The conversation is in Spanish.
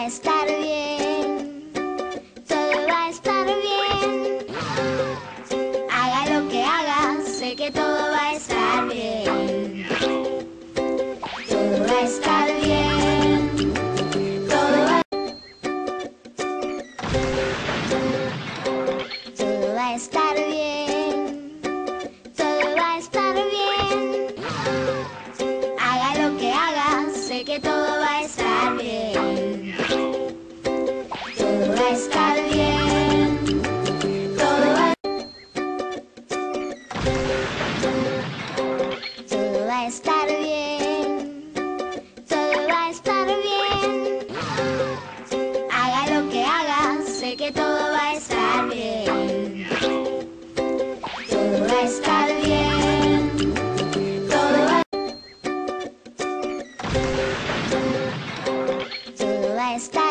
estar bien, todo va a estar bien. Haga lo que haga, sé que todo va a estar bien. Todo va a estar bien, todo va a estar bien, todo va a estar bien. Haga lo que haga, sé que todo va a estar bien. Todo va a estar bien, todo va a estar bien, todo va a estar bien. Haga lo que haga, sé que todo va a estar bien. Todo va a estar bien, todo va a estar